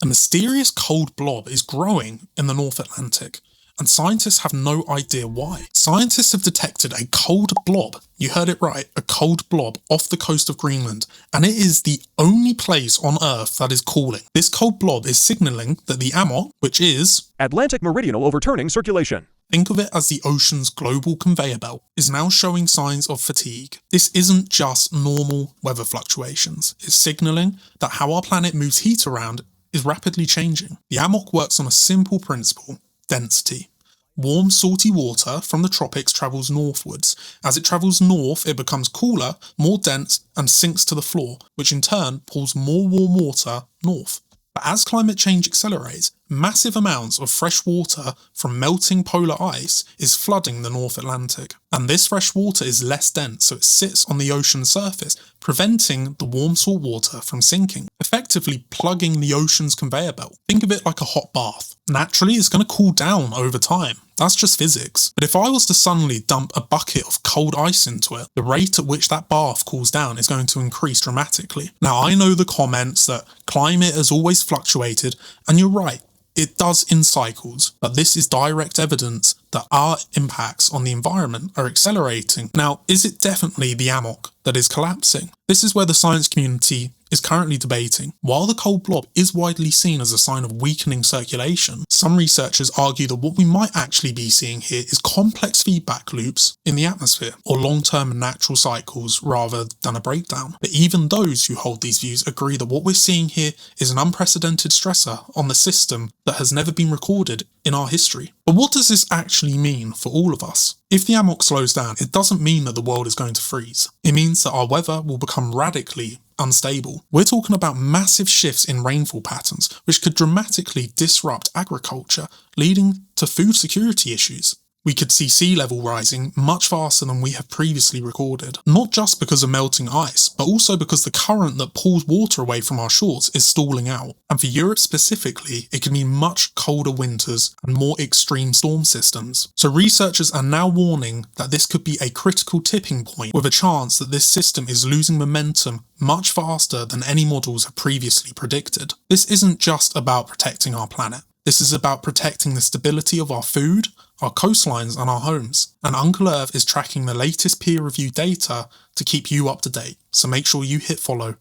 mysterious cold blob is growing in the North Atlantic, and scientists have no idea why. Scientists have detected a cold blob, you heard it right, a cold blob off the coast of Greenland, and it is the only place on Earth that is cooling. This cold blob is signalling that the AMOC, which is Atlantic Meridional Overturning Circulation, think of it as the ocean's global conveyor belt, is now showing signs of fatigue. This isn't just normal weather fluctuations, it's signalling that how our planet moves heat around is rapidly changing. The AMOC works on a simple principle: density. Warm, salty water from the tropics travels northwards. As it travels north, it becomes cooler, more dense, and sinks to the floor, which in turn pulls more warm water north. But as climate change accelerates, massive amounts of fresh water from melting polar ice is flooding the North Atlantic. And this fresh water is less dense, so it sits on the ocean surface, preventing the warm salt water from sinking, effectively plugging the ocean's conveyor belt. Think of it like a hot bath. Naturally, it's going to cool down over time. That's just physics. But if I was to suddenly dump a bucket of cold ice into it, the rate at which that bath cools down is going to increase dramatically. Now, I know the comments that climate has always fluctuated, and you're right, it does in cycles, but this is direct evidence that our impacts on the environment are accelerating. Now, is it definitely the AMOC that is collapsing? This is where the science community is currently debating. While the cold blob is widely seen as a sign of weakening circulation, some researchers argue that what we might actually be seeing here is complex feedback loops in the atmosphere, or long-term natural cycles rather than a breakdown. But even those who hold these views agree that what we're seeing here is an unprecedented stressor on the system that has never been recorded in our history. But what does this actually mean for all of us? If the AMOC slows down, it doesn't mean that the world is going to freeze. It means that our weather will become radically unstable. We're talking about massive shifts in rainfall patterns, which could dramatically disrupt agriculture, leading to food security issues. We could see sea level rising much faster than we have previously recorded, not just because of melting ice, but also because the current that pulls water away from our shores is stalling out. And for Europe specifically, it could mean much colder winters and more extreme storm systems. So researchers are now warning that this could be a critical tipping point, with a chance that this system is losing momentum much faster than any models have previously predicted. This isn't just about protecting our planet. This is about protecting the stability of our food, our coastlines and our homes. And Uncle Earth is tracking the latest peer-reviewed data to keep you up to date, so make sure you hit follow